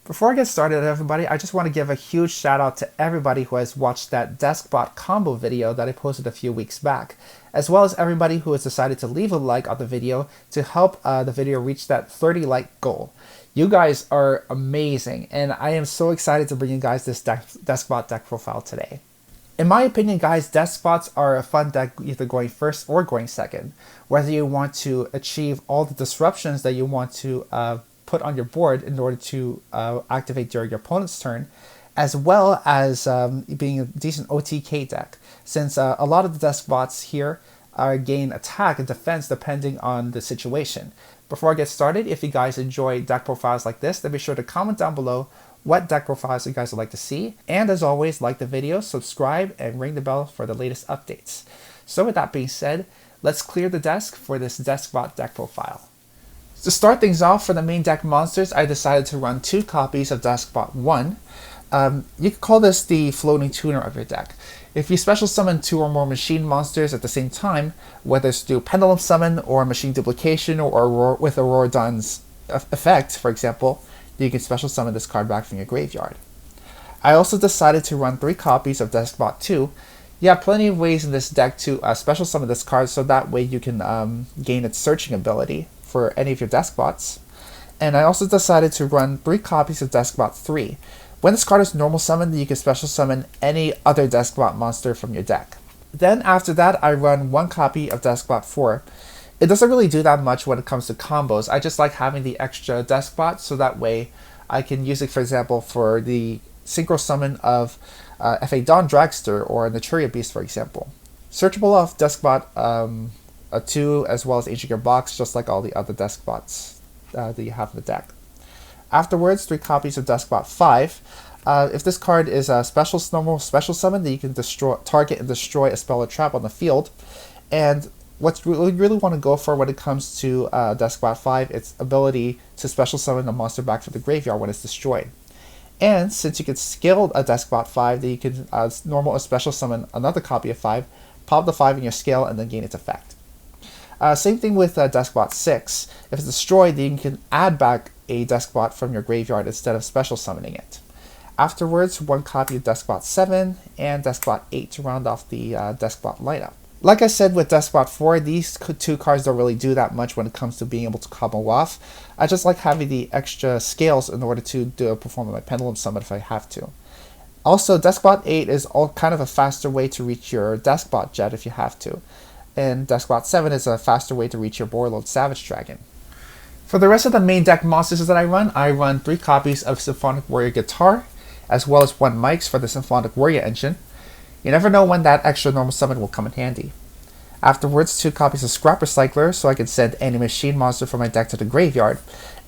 Before I get started, everybody, I just want to give a huge shout out to everybody who has watched that Deskbot combo video that I posted a few weeks back, as well as everybody who has decided to leave a like on the video to help the video reach that 30 like goal. You guys are amazing, and I am so excited to bring you guys this Deskbot deck profile today. In my opinion, guys, Deskbots are a fun deck either going first or going second. Whether you want to achieve all the disruptions that you want to put on your board in order to activate during your opponent's turn, as well as being a decent OTK deck, since a lot of the Deskbots here gain attack and defense depending on the situation. Before I get started, if you guys enjoy deck profiles like this, then be sure to comment down below what deck profiles you guys would like to see. And as always, like the video, subscribe, and ring the bell for the latest updates. So with that being said, let's clear the desk for this Deskbot deck profile. To start things off, for the main deck monsters, I decided to run 2 copies of Deskbot 1. You could call this the floating tuner of your deck. If you special summon 2 or more machine monsters at the same time, whether it's through pendulum summon or machine duplication or with Aurora Dawn's effect, for example, you can special summon this card back from your graveyard. I also decided to run 3 copies of Deskbot 2. You have plenty of ways in this deck to special summon this card, so that way you can gain its searching ability for any of your Deskbots. And I also decided to run 3 copies of Deskbot 3. When this card is normal summoned, you can special summon any other Deskbot monster from your deck. Then after that, I run 1 copy of Deskbot 4. It doesn't really do that much when it comes to combos. I just like having the extra Deskbot, so that way I can use it, for example, for the synchro summon of F.A. Dawn Dragster or Naturia Beast, for example. Searchable off Deskbot 2 as well as Ancient Gear Box, just like all the other Deskbots that you have in the deck. Afterwards, 3 copies of Deskbot 5. If this card is a normal special summon, then you can target and destroy a spell or trap on the field. And what we really want to go for when it comes to Deskbot 5, its ability to special summon a monster back from the graveyard when it's destroyed. And since you can scale a Deskbot 5, then you can normal or special summon another copy of 5, pop the 5 in your scale, and then gain its effect. Same thing with Deskbot 6. If it's destroyed, then you can add back a Deskbot from your graveyard instead of special summoning it. Afterwards, 1 copy of Deskbot 7 and Deskbot 8 to round off the Deskbot lineup. Like I said with Deskbot 4, these 2 cards don't really do that much when it comes to being able to combo off. I just like having the extra scales in order to perform my pendulum summon if I have to. Also, Deskbot 8 is kind of a faster way to reach your Deskbot Jet if you have to. And Deskbot 7 is a faster way to reach your Warlord Savage Dragon. For the rest of the main deck monsters that I run 3 copies of Symphonic Warrior Guitar, as well as 1 mics for the Symphonic Warrior engine. You never know when that extra normal summon will come in handy. Afterwards, 2 copies of Scrap Recycler, so I can send any machine monster from my deck to the graveyard.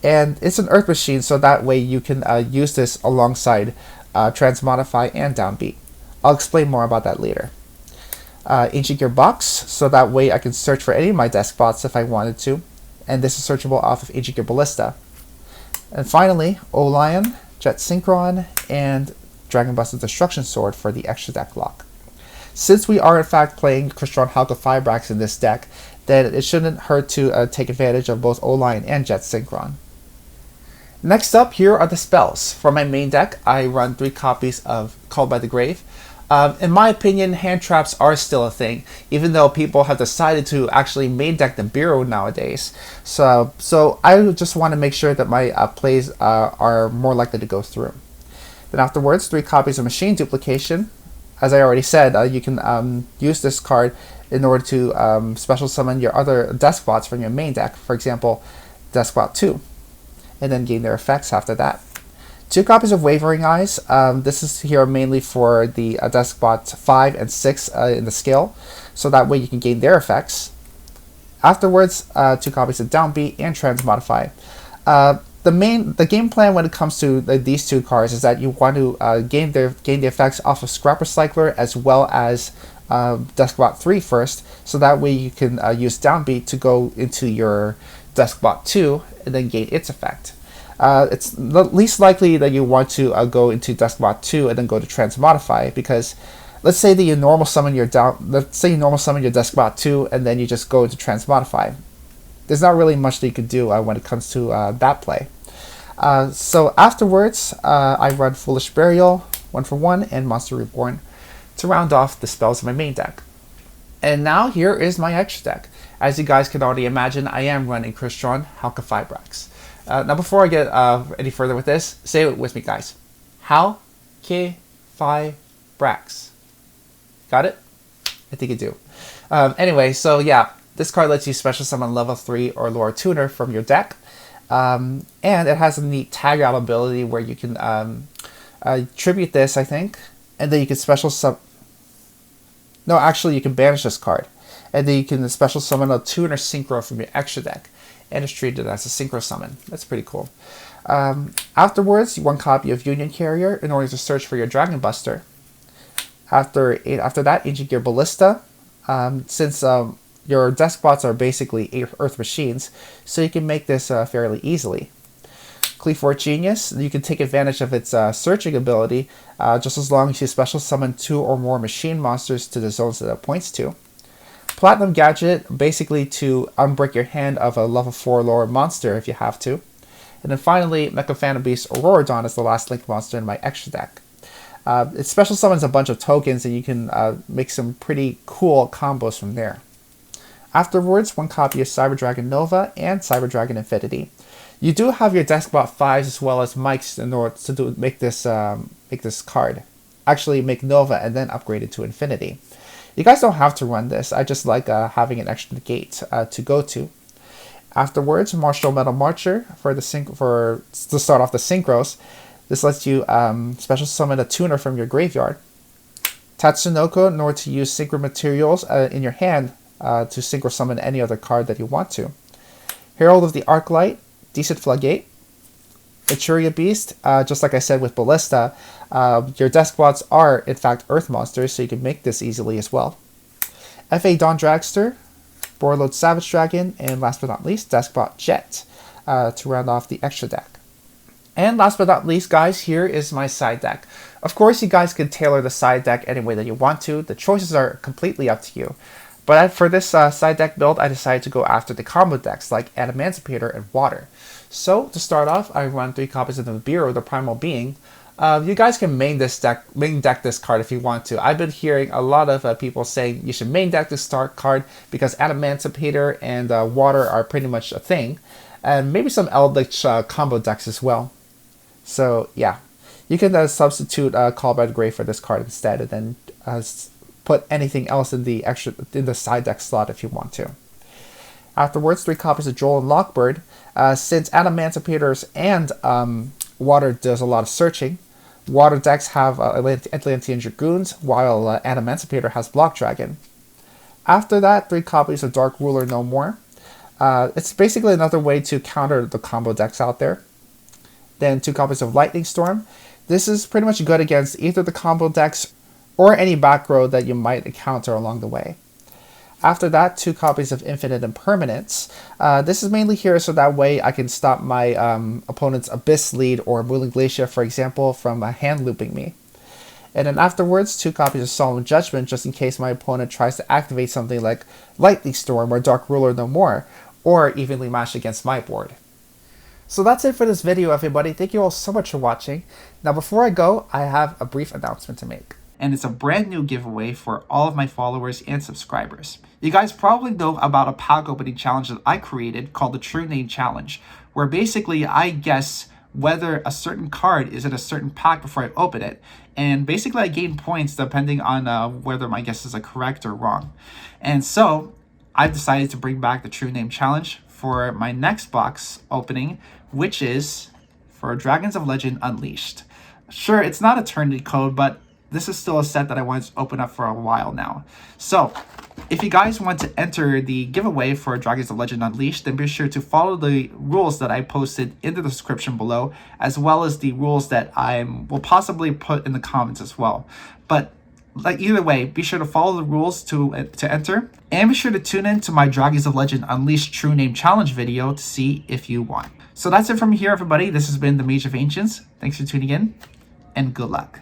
And it's an Earth Machine, so that way you can use this alongside Transmodify and Downbeat. I'll explain more about that later. Ancient Gear Box, so that way I can search for any of my Deskbots if I wanted to. And this is searchable off of Ancient Gear Ballista. And finally, O-Lion, Jet Synchron, and Dragon Buster Destruction Sword for the extra deck lock. Since we are in fact playing Crystron Halqifibrax in this deck, then it shouldn't hurt to take advantage of both O-Lion and Jet Synchron. Next up, here are the spells. For my main deck, I run 3 copies of Called by the Grave. In my opinion, hand traps are still a thing, even though people have decided to actually main deck the Bureau nowadays. So I just want to make sure that my plays are more likely to go through. Then afterwards, 3 copies of Machine Duplication. As I already said, you can use this card in order to special summon your other Deskbots from your main deck, for example, Deskbot 2, and then gain their effects after that. 2 copies of Wavering Eyes. This is here mainly for the Deskbot 5 and 6 in the scale, so that way you can gain their effects. Afterwards, 2 copies of Downbeat and Transmodify. The game plan when it comes to these 2 cards is that you want to gain the effects off of Scrap Recycler as well as Deskbot 3 first, so that way you can use Downbeat to go into your Deskbot 2 and then gain its effect. It's the least likely that you want to go into Deskbot 2 and then go to Transmodify, because let's say that you normal summon your Deskbot 2 and then you just go into Transmodify. There's not really much that you could do when it comes to that play. So afterwards, I run Foolish Burial, 1 for 1, and Monster Reborn to round off the spells of my main deck. And now here is my extra deck. As you guys can already imagine, I am running Crystron Halqifibrax. Now before I get any further with this, say it with me guys. Halqifibrax. Got it? I think you do. Anyway, so yeah, this card lets you special summon level 3 or lower tuner from your deck. And it has a neat tag out ability where you can tribute this, I think, and then you can special summon. No, actually, you can banish this card, and then you can special summon a tuner synchro from your extra deck, and it's treated as a synchro summon. That's pretty cool. Afterwards, 1 copy of Union Carrier in order to search for your Dragon Buster. After that, Ancient Gear Ballista, since your Deskbots are basically Earth machines, so you can make this fairly easily. Cleafort Genius, you can take advantage of its searching ability just as long as you special summon 2 or more machine monsters to the zones that it points to. Platinum Gadget, basically to unbreak your hand of a level 4 lower monster if you have to. And then finally, Mechaphantom Beast Auroradon is the last link monster in my extra deck. It special summons a bunch of tokens and you can make some pretty cool combos from there. Afterwards, 1 copy of Cyber Dragon Nova and Cyber Dragon Infinity. You do have your Deskbot 5s as well as mics in order to make this card. Actually, make Nova and then upgrade it to Infinity. You guys don't have to run this. I just like having an extra gate to go to. Afterwards, Martial Metal Marcher to start off the synchros. This lets you special summon a tuner from your graveyard. Tatsunoko in order to use synchro materials in your hand to synchro summon any other card that you want to. Herald of the Arclight, Decent Floodgate. Etruria Beast, just like I said with Ballista, your Deskbots are in fact Earth monsters, so you can make this easily as well. FA Dawn Dragster, Overload Savage Dragon, and last but not least, Deskbot Jet to round off the extra deck. And last but not least, guys, here is my side deck. Of course, you guys can tailor the side deck any way that you want to. The choices are completely up to you. But for this side deck build, I decided to go after the combo decks like Adamantipator and Water. So to start off, I run 3 copies of the Bureau, the Primal Being. You guys can main deck this card if you want to. I've been hearing a lot of people saying you should main deck this card because Adamantipator and Water are pretty much a thing, and maybe some Eldritch combo decks as well. So yeah, you can substitute Call by the Grave for this card instead, and then put anything else in the side deck slot if you want to. Afterwards, 3 copies of Joel and Lockbird. Since Adamantipator's and Water does a lot of searching, Water decks have Atlantean Dragoons, while Adamantipator has Block Dragon. After that, 3 copies of Dark Ruler No More. It's basically another way to counter the combo decks out there. Then 2 copies of Lightning Storm. This is pretty much good against either the combo decks or any back row that you might encounter along the way. After that, 2 copies of Infinite Impermanence. This is mainly here so that way I can stop my opponent's Abyss Lead or Mooling Glacier, for example, from hand looping me. And then afterwards, 2 copies of Solemn Judgment, just in case my opponent tries to activate something like Lightning Storm or Dark Ruler No More, or evenly match against my board. So that's it for this video, everybody. Thank you all so much for watching. Now before I go, I have a brief announcement to make. And it's a brand new giveaway for all of my followers and subscribers. You guys probably know about a pack opening challenge that I created called the True Name Challenge, where basically I guess whether a certain card is in a certain pack before I open it, and basically I gain points depending on whether my guesses are correct or wrong. And so I've decided to bring back the True Name Challenge for my next box opening, which is for Dragons of Legend Unleashed. Sure, it's not Eternity Code, but this is still a set that I wanted to open up for a while now. So if you guys want to enter the giveaway for Dragons of Legend Unleashed, then be sure to follow the rules that I posted in the description below, as well as the rules that I will possibly put in the comments as well. But like either way, be sure to follow the rules to enter, and be sure to tune in to my Dragons of Legend Unleashed True Name Challenge video to see if you won. So that's it from here, everybody. This has been the Mage of Ancients. Thanks for tuning in, and good luck.